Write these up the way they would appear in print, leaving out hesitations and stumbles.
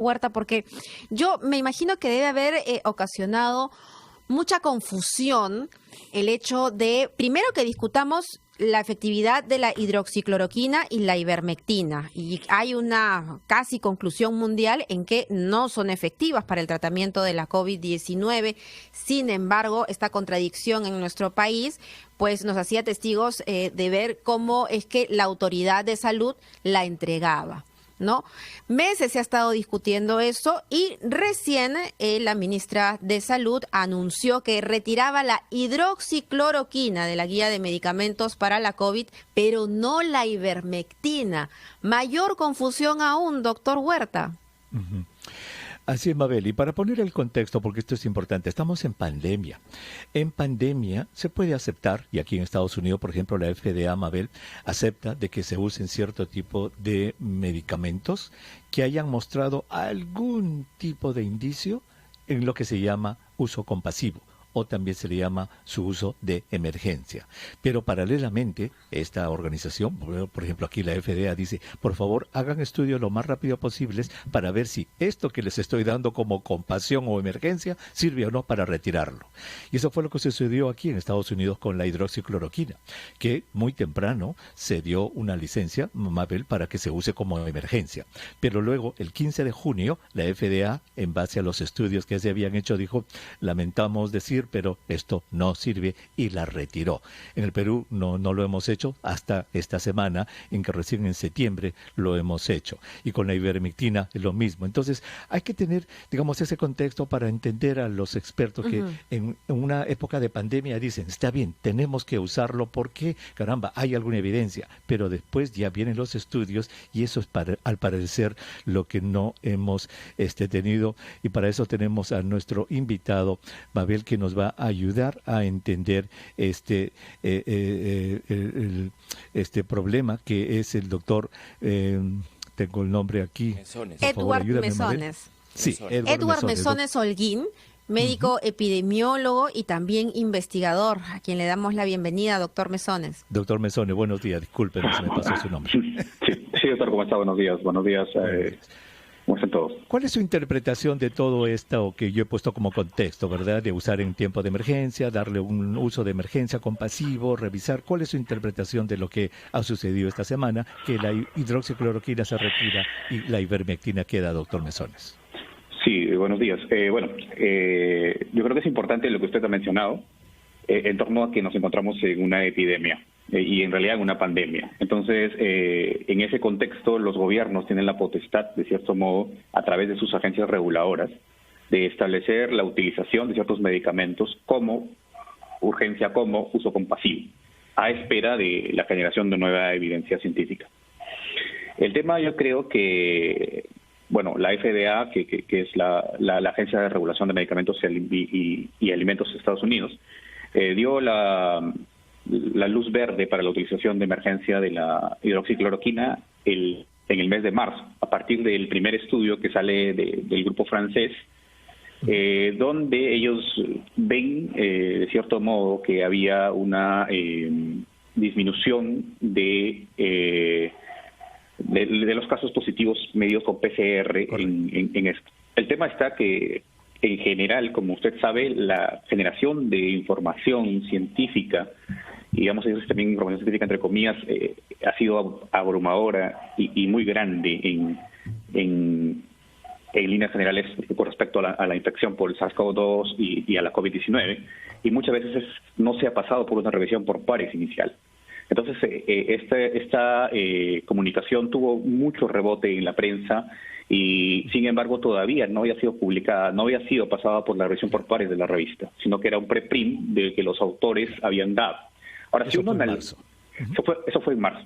Huerta, porque yo me imagino que debe haber ocasionado mucha confusión el hecho de, primero, que discutamos la efectividad de la hidroxicloroquina y la ivermectina. Y hay una casi conclusión mundial en que no son efectivas para el tratamiento de la COVID-19. Sin embargo, esta contradicción en nuestro país pues nos hacía testigos de ver cómo es que la autoridad de salud la entregaba, ¿no? Meses se ha estado discutiendo eso y recién la ministra de Salud anunció que retiraba la hidroxicloroquina de la guía de medicamentos para la COVID, pero no la ivermectina. Mayor confusión aún, doctor Huerta. Uh-huh. Así es, Mabel, y para poner el contexto, porque esto es importante, estamos en pandemia. En pandemia se puede aceptar, y aquí en Estados Unidos, por ejemplo, la FDA, Mabel, acepta de que se usen cierto tipo de medicamentos que hayan mostrado algún tipo de indicio en lo que se llama uso compasivo, o también se le llama su uso de emergencia. Pero paralelamente, esta organización, por ejemplo aquí la FDA dice, por favor hagan estudios lo más rápido posible para ver si esto que les estoy dando como compasión o emergencia sirve o no para retirarlo. Y eso fue lo que sucedió aquí en Estados Unidos con la hidroxicloroquina, que muy temprano se dio una licencia, Mabel, para que se use como emergencia. Pero luego, el 15 de junio, la FDA, en base a los estudios que se habían hecho, dijo, lamentamos decir, pero esto no sirve, y la retiró. En el Perú no lo hemos hecho hasta esta semana, en que recién en septiembre lo hemos hecho. Y con la ivermectina es lo mismo. Entonces hay que tener, digamos, ese contexto para entender a los expertos que en una época de pandemia dicen, está bien, tenemos que usarlo porque, caramba, hay alguna evidencia, pero después ya vienen los estudios y eso es al parecer lo que no hemos tenido, y para eso tenemos a nuestro invitado, Mabel, que nos va a ayudar a entender este problema, que es el doctor, tengo el nombre aquí, Edward Mesones. Sí, Edward Mesones Holguín, médico epidemiólogo y también investigador, a quien le damos la bienvenida, doctor Mesones. Doctor Mesones, buenos días, disculpen, se me pasó su nombre. Sí, doctor, ¿cómo está? Buenos días. ¿Cómo están todos? ¿Cuál es su interpretación de todo esto que yo he puesto como contexto, verdad? De usar en tiempo de emergencia, darle un uso de emergencia compasivo, revisar. ¿Cuál es su interpretación de lo que ha sucedido esta semana, que la hidroxicloroquina se retira y la ivermectina queda, doctor Mesones? Sí, buenos días. Yo creo que es importante lo que usted ha mencionado en torno a que nos encontramos en una epidemia. Y en realidad en una pandemia. Entonces, en ese contexto, los gobiernos tienen la potestad, de cierto modo, a través de sus agencias reguladoras, de establecer la utilización de ciertos medicamentos como urgencia, como uso compasivo, a espera de la generación de nueva evidencia científica. El tema, yo creo que, bueno, la FDA, que es la Agencia de Regulación de Medicamentos y Alimentos de Estados Unidos, dio la luz verde para la utilización de emergencia de la hidroxicloroquina en el mes de marzo, a partir del primer estudio que sale del grupo francés, donde ellos ven, de cierto modo, que había una disminución de los casos positivos medidos con PCR en esto. El tema está que, en general, como usted sabe, la generación de información científica, y digamos eso es también información científica entre comillas, ha sido abrumadora y muy grande en líneas generales con respecto a la infección por el SARS-CoV-2 y a la COVID-19, y muchas veces no se ha pasado por una revisión por pares inicial. Entonces, esta comunicación tuvo mucho rebote en la prensa, y sin embargo todavía no había sido publicada, no había sido pasada por la revisión por pares de la revista, sino que era un preprint del que los autores habían dado. Ahora, eso fue en marzo. Eso fue en marzo.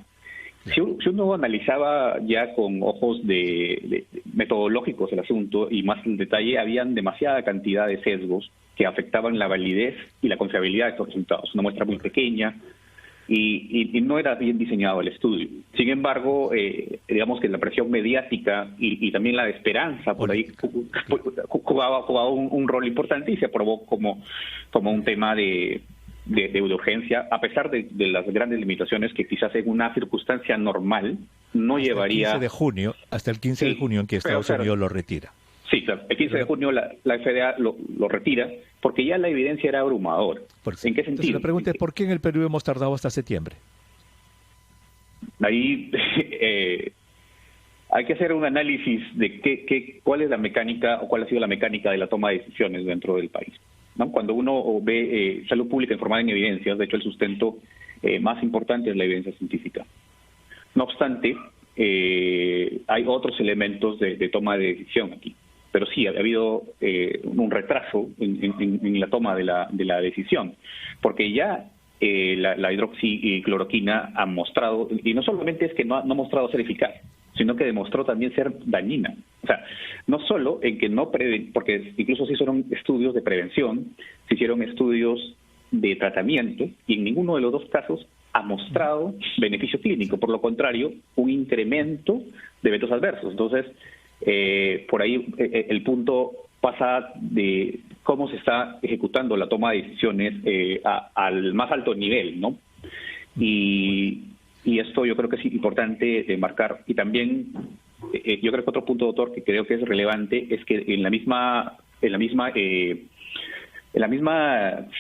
Si uno analizaba ya con ojos de metodológicos el asunto y más en detalle, habían demasiada cantidad de sesgos que afectaban la validez y la confiabilidad de estos resultados. Una muestra muy pequeña, y no era bien diseñado el estudio. Sin embargo, digamos que la presión mediática y también la de esperanza por ahí jugaba un rol importante, y se aprobó como un tema de de urgencia, a pesar de las grandes limitaciones que quizás en una circunstancia normal no llevaría... Hasta el 15 de junio en que Estados Unidos lo retira. Sí, claro. El 15 de junio la FDA lo retira porque ya la evidencia era abrumadora. ¿En qué sentido? Entonces la pregunta es, ¿por qué en el Perú hemos tardado hasta septiembre? Ahí hay que hacer un análisis de cuál es la mecánica o cuál ha sido la mecánica de la toma de decisiones dentro del país, ¿no? Cuando uno ve salud pública informada en evidencias, de hecho el sustento más importante es la evidencia científica. No obstante, hay otros elementos de toma de decisión aquí. Pero sí, ha habido un retraso en la toma de la decisión, porque ya la hidroxicloroquina ha mostrado, y no solamente es que no ha mostrado ser eficaz, sino que demostró también ser dañina. O sea, no solo en que no porque incluso se hicieron estudios de prevención, se hicieron estudios de tratamiento, y en ninguno de los dos casos ha mostrado beneficio clínico. Por lo contrario, un incremento de eventos adversos. Entonces, por ahí el punto pasa de cómo se está ejecutando la toma de decisiones al más alto nivel, ¿no? Y esto yo creo que es importante marcar. Y también yo creo que otro punto, doctor, que creo que es relevante es que en la misma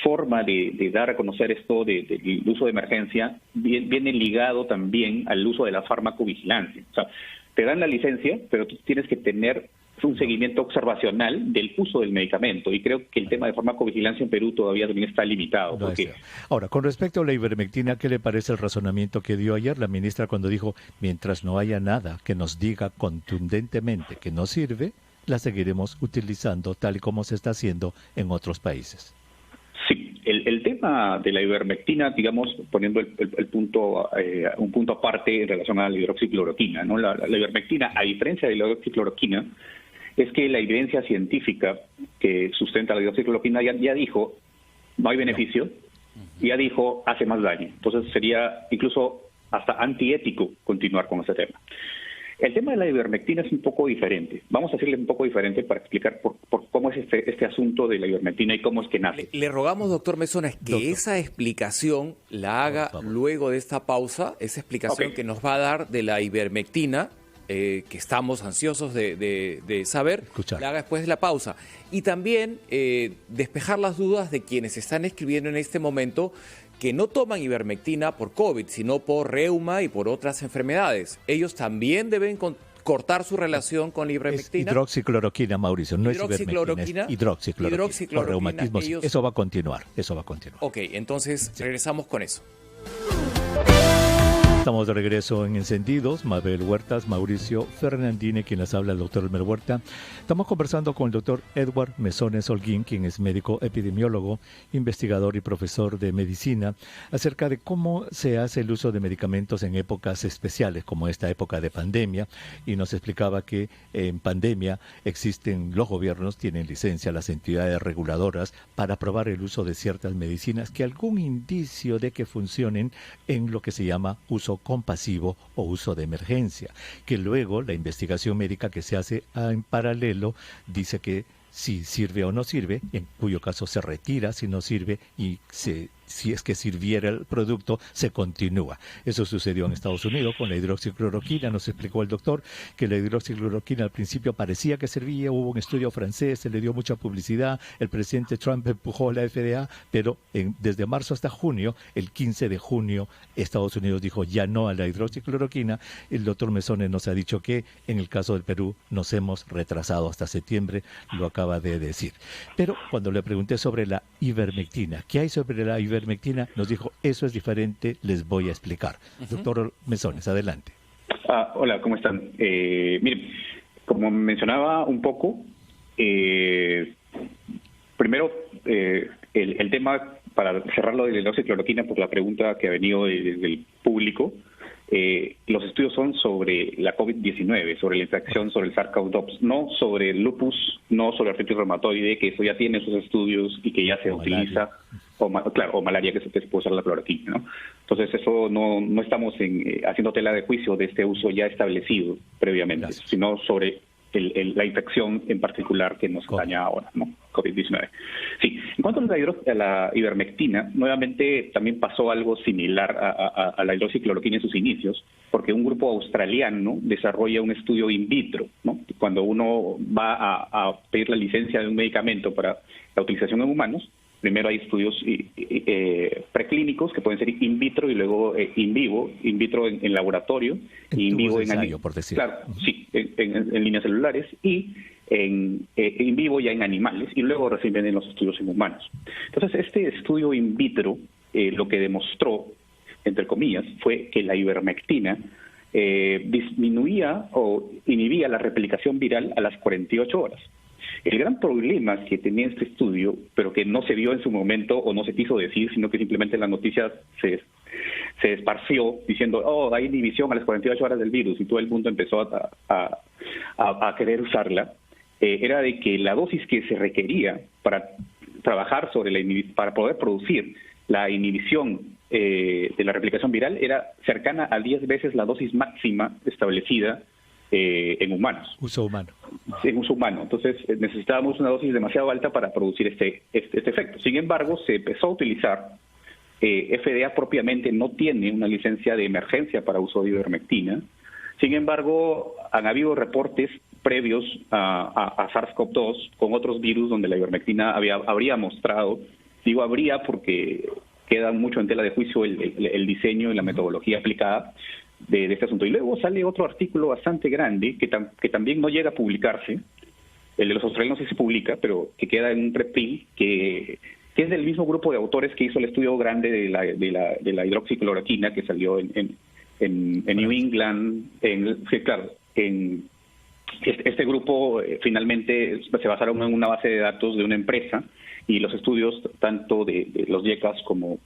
forma de dar a conocer esto del uso de emergencia, viene ligado también al uso de la farmacovigilancia. O sea, te dan la licencia, pero tú tienes que tener un seguimiento observacional del uso del medicamento, y creo que el tema de farmacovigilancia en Perú todavía también está limitado. Ahora, con respecto a la ivermectina, ¿qué le parece el razonamiento que dio ayer la ministra cuando dijo, mientras no haya nada que nos diga contundentemente que no sirve, la seguiremos utilizando tal y como se está haciendo en otros países? Sí, el tema de la ivermectina, digamos, poniendo el punto, un punto aparte en relación a la hidroxicloroquina, ¿no? La ivermectina, a diferencia de la hidroxicloroquina, es que la evidencia científica que sustenta la hidroxicloroquina ya dijo, no hay beneficio, ya dijo, hace más daño. Entonces sería incluso hasta antiético continuar con ese tema. El tema de la ivermectina es un poco diferente. Vamos a decirle un poco diferente para explicar por cómo es este asunto de la ivermectina y cómo es que nace. Le rogamos, doctor Mesones, que esa explicación la haga luego de esta pausa, esa explicación que nos va a dar de la ivermectina, que estamos ansiosos de saber, la haga después de la pausa. Y también despejar las dudas de quienes están escribiendo en este momento que no toman ivermectina por COVID, sino por reuma y por otras enfermedades. Ellos también deben cortar su relación con la ivermectina. Es hidroxicloroquina, Mauricio, no es ivermectina, es hidroxicloroquina. Por reumatismo, eso va a continuar, Ok, entonces regresamos con eso. Estamos de regreso en Encendidos. Mabel Huertas, Mauricio Fernandini, quien les habla, el doctor Elmer Huerta. Estamos conversando con el doctor Edward Mesones Holguín, quien es médico epidemiólogo, investigador y profesor de medicina, acerca de cómo se hace el uso de medicamentos en épocas especiales, como esta época de pandemia, y nos explicaba que en pandemia los gobiernos tienen licencia, las entidades reguladoras, para aprobar el uso de ciertas medicinas que algún indicio de que funcionen en lo que se llama uso compasivo o uso de emergencia, que luego la investigación médica que se hace en paralelo dice que si sirve o no sirve, en cuyo caso se retira si no sirve, y si es que sirviera el producto, se continúa. Eso sucedió en Estados Unidos con la hidroxicloroquina. Nos explicó el doctor que la hidroxicloroquina al principio parecía que servía, hubo un estudio francés, se le dio mucha publicidad, el presidente Trump empujó la FDA, pero desde marzo hasta junio, el 15 de junio, Estados Unidos dijo ya no a la hidroxicloroquina. El doctor Mesones nos ha dicho que en el caso del Perú nos hemos retrasado hasta septiembre, lo acaba de decir. Pero cuando le pregunté sobre la ivermectina, ¿qué hay sobre la ivermectina? Nos dijo, eso es diferente, les voy a explicar. Doctor Mesones, adelante. Hola, ¿cómo están? Miren, como mencionaba un poco, primero, el tema, para cerrarlo de la hidroxicloroquina, por la pregunta que ha venido desde el público, los estudios son sobre la COVID-19, sobre la infección, sobre el SARS-CoV-2, no sobre el lupus, no sobre artritis reumatoide, que eso ya tiene sus estudios y que ya se utiliza, o malaria, que se puede usar la cloroquina, ¿no? Entonces eso no estamos haciendo tela de juicio de este uso ya establecido previamente, sino sobre la infección en particular que nos daña ahora, ¿no? COVID-19. Sí, en cuanto a la ivermectina, nuevamente también pasó algo similar a la hidroxicloroquina en sus inicios, porque un grupo australiano desarrolla un estudio in vitro, ¿no? Cuando uno va a pedir la licencia de un medicamento para la utilización en humanos, primero hay estudios preclínicos que pueden ser in vitro y luego in vivo, in vitro en laboratorio, y in vivo ensayo, por decir. Claro, sí, en líneas celulares, y in vivo ya en animales, y luego recién vienen los estudios en humanos. Entonces, este estudio in vitro lo que demostró, entre comillas, fue que la ivermectina disminuía o inhibía la replicación viral a las 48 horas. El gran problema que tenía este estudio, pero que no se vio en su momento o no se quiso decir, sino que simplemente en las noticias se esparció diciendo, hay inhibición a las 48 horas del virus, y todo el mundo empezó a querer usarla, era de que la dosis que se requería para trabajar para poder producir la inhibición de la replicación viral era cercana a 10 veces la dosis máxima establecida en humanos. Uso humano. En uso humano. Entonces necesitábamos una dosis demasiado alta para producir este efecto. Sin embargo, se empezó a utilizar, FDA propiamente no tiene una licencia de emergencia para uso de ivermectina. Sin embargo, han habido reportes previos a SARS-CoV-2 con otros virus donde la ivermectina habría mostrado, digo habría porque queda mucho en tela de juicio el diseño y la metodología aplicada de este asunto. Y luego sale otro artículo bastante grande que también no llega a publicarse, el de los australianos sí se publica, pero que queda en un preprint, que es del mismo grupo de autores que hizo el estudio grande de la hidroxicloroquina, que salió en New England. Este grupo finalmente se basaron en una base de datos de una empresa, y los estudios tanto de los YECAS como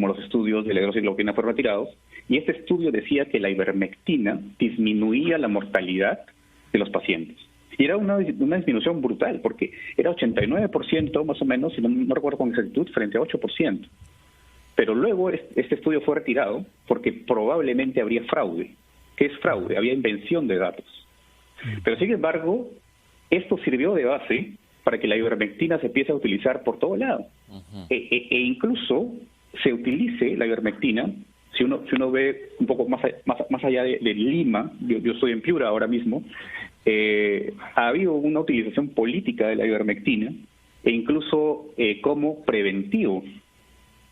los estudios de la hidroxicloroquina fueron retirados, y este estudio decía que la ivermectina disminuía la mortalidad de los pacientes. Y era una disminución brutal, porque era 89% más o menos, si no recuerdo con exactitud, frente a 8%. Pero luego este estudio fue retirado porque probablemente habría fraude. ¿Qué es fraude? Había invención de datos. Pero sin embargo, esto sirvió de base para que la ivermectina se empiece a utilizar por todo lado. E incluso se utilice la ivermectina, si uno ve un poco más allá de Lima, yo estoy en Piura ahora mismo, ha habido una utilización política de la ivermectina, e incluso como preventivo,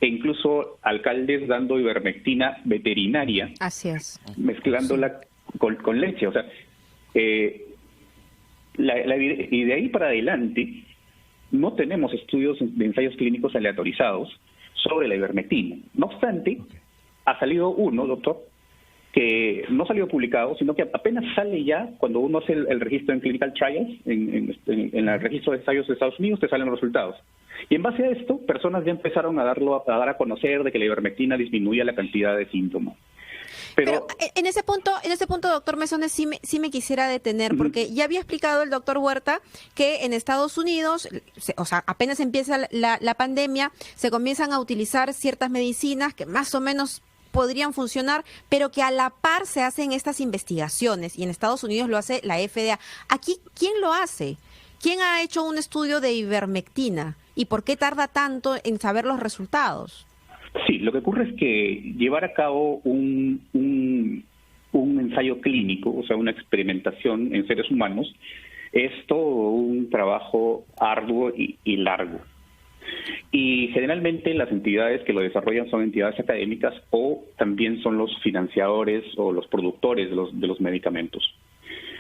e incluso alcaldes dando ivermectina veterinaria. Así es. Mezclándola con leche. O sea, y de ahí para adelante no tenemos estudios de ensayos clínicos aleatorizados sobre la ivermectina. No obstante, ha salido uno, doctor, que no salió publicado, sino que apenas sale ya cuando uno hace el registro en Clinical Trials, en el registro de ensayos de Estados Unidos, te salen los resultados. Y en base a esto, personas ya empezaron a dar a conocer de que la ivermectina disminuía la cantidad de síntomas. Pero en ese punto, doctor Mesones, sí me quisiera detener, porque ya había explicado el doctor Huerta que en Estados Unidos, apenas empieza la pandemia, se comienzan a utilizar ciertas medicinas que más o menos podrían funcionar, pero que a la par se hacen estas investigaciones, y en Estados Unidos lo hace la FDA. Aquí, ¿quién lo hace? ¿Quién ha hecho un estudio de ivermectina? ¿Y por qué tarda tanto en saber los resultados? Sí, lo que ocurre es que llevar a cabo un ensayo clínico, o sea, una experimentación en seres humanos, es todo un trabajo arduo y largo. Y generalmente las entidades que lo desarrollan son entidades académicas, o también son los financiadores o los productores de los medicamentos.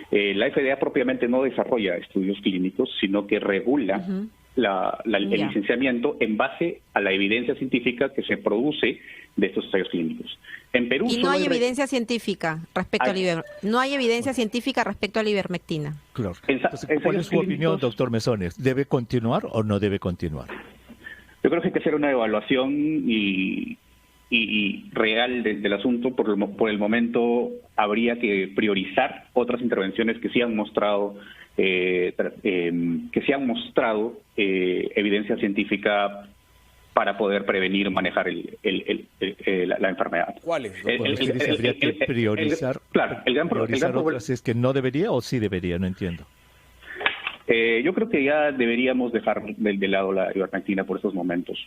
La FDA propiamente no desarrolla estudios clínicos, sino que regula el licenciamiento en base a la evidencia científica que se produce de estos ensayos clínicos. En Perú no hay evidencia científica respecto a la ivermectina. Claro. Entonces, ¿cuál es su opinión, doctor Mesones? ¿Debe continuar o no debe continuar? Yo creo que hay que hacer una evaluación y real del asunto. Por el momento habría que priorizar otras intervenciones que sí han mostrado evidencia científica para poder prevenir o manejar la enfermedad. ¿Cuáles? ¿Habría que priorizar? Claro, el gran otras es que no debería o sí debería? No entiendo. Yo creo que ya deberíamos dejar de lado la ivermectina por estos momentos.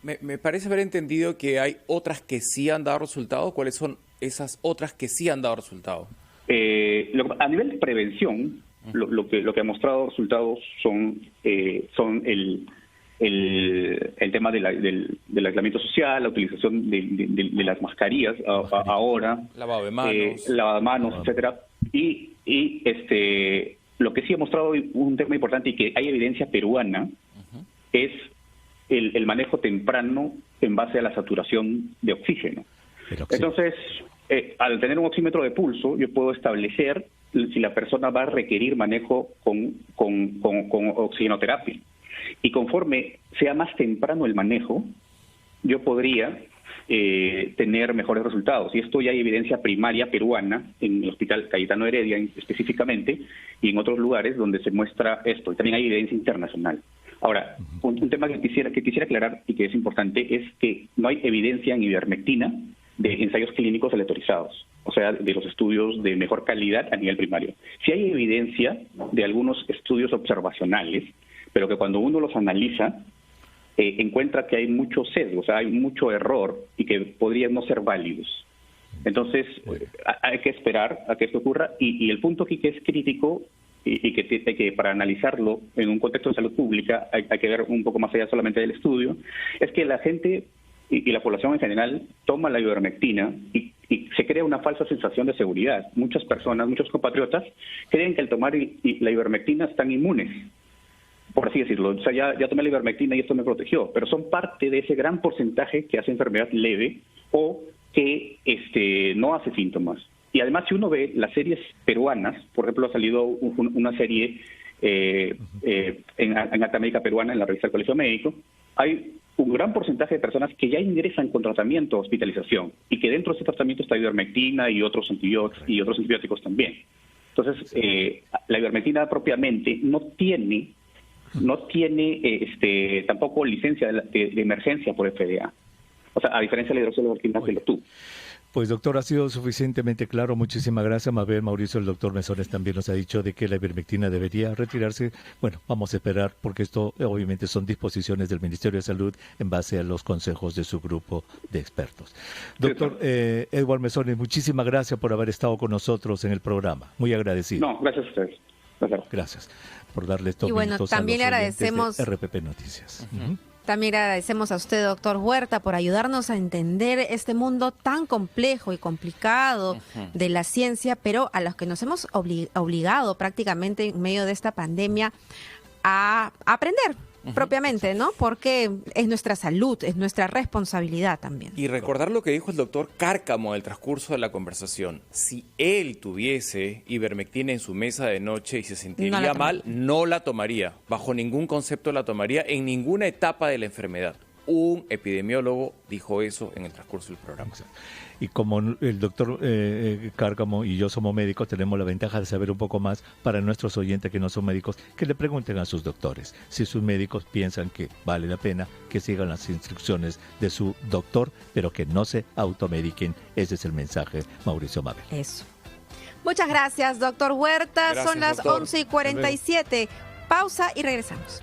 Me parece haber entendido que hay otras que sí han dado resultados. ¿Cuáles son esas otras que sí han dado resultados? A nivel de prevención, lo que ha mostrado resultados son el tema del aislamiento social, la utilización de las mascarillas ahora, lavado de manos, etcétera, y lo que sí ha mostrado un tema importante y que hay evidencia peruana es el manejo temprano en base a la saturación de oxígeno. Entonces, al tener un oxímetro de pulso, yo puedo establecer si la persona va a requerir manejo con oxigenoterapia. Y conforme sea más temprano el manejo, yo podría tener mejores resultados. Y esto ya hay evidencia primaria peruana, en el Hospital Cayetano Heredia específicamente, y en otros lugares donde se muestra esto. Y también hay evidencia internacional. Ahora, un tema que quisiera aclarar y que es importante es que no hay evidencia en ivermectina de ensayos clínicos aleatorizados, o sea, de los estudios de mejor calidad a nivel primario. Sí hay evidencia de algunos estudios observacionales, pero que cuando uno los analiza, encuentra que hay mucho sesgo, o sea, hay mucho error y que podrían no ser válidos. Entonces, hay que esperar a que esto ocurra y el punto aquí que es crítico y que para analizarlo en un contexto de salud pública hay que ver un poco más allá solamente del estudio, es que la gente y la población en general toma la ivermectina y se crea una falsa sensación de seguridad. Muchas personas, muchos compatriotas creen que al tomar la ivermectina están inmunes, por así decirlo. O sea, ya tomé la ivermectina y esto me protegió, pero son parte de ese gran porcentaje que hace enfermedad leve o que no hace síntomas. Y además, si uno ve las series peruanas, por ejemplo, ha salido una serie en Alta Médica Peruana, en la revista del Colegio Médico, hay un gran porcentaje de personas que ya ingresan con tratamiento, hospitalización, y que dentro de ese tratamiento está ivermectina y otros antibióticos también. Entonces, la ivermectina propiamente no tiene tampoco licencia de emergencia por FDA. O sea, a diferencia de la hidroxicloroquina que lo tuvo. Pues doctor, ha sido suficientemente claro. Muchísimas gracias. Mabel, Mauricio, el doctor Mesones también nos ha dicho de que la ivermectina debería retirarse. Bueno, vamos a esperar porque esto obviamente son disposiciones del Ministerio de Salud en base a los consejos de su grupo de expertos. Doctor Edward Mesones, muchísimas gracias por haber estado con nosotros en el programa. Muy agradecido. No, gracias a ustedes. Gracias por darle estos minutos también a los agradecemos de RPP Noticias. También agradecemos a usted, doctor Huerta, por ayudarnos a entender este mundo tan complejo y complicado de la ciencia, pero a los que nos hemos obligado prácticamente en medio de esta pandemia a aprender propiamente, ¿no? Porque es nuestra salud, es nuestra responsabilidad también. Y recordar lo que dijo el doctor Cárcamo en el transcurso de la conversación. Si él tuviese ivermectina en su mesa de noche y se sentiría mal, no la tomaría. Bajo ningún concepto la tomaría en ninguna etapa de la enfermedad. Un epidemiólogo dijo eso en el transcurso del programa. Y como el doctor Cárcamo y yo somos médicos, tenemos la ventaja de saber un poco más para nuestros oyentes que no son médicos, que le pregunten a sus doctores. Si sus médicos piensan que vale la pena, que sigan las instrucciones de su doctor, pero que no se automediquen. Ese es el mensaje, Mauricio Mabel. Eso. Muchas gracias, doctor Huerta. Gracias, son las doctor. 11:47. Pausa y regresamos.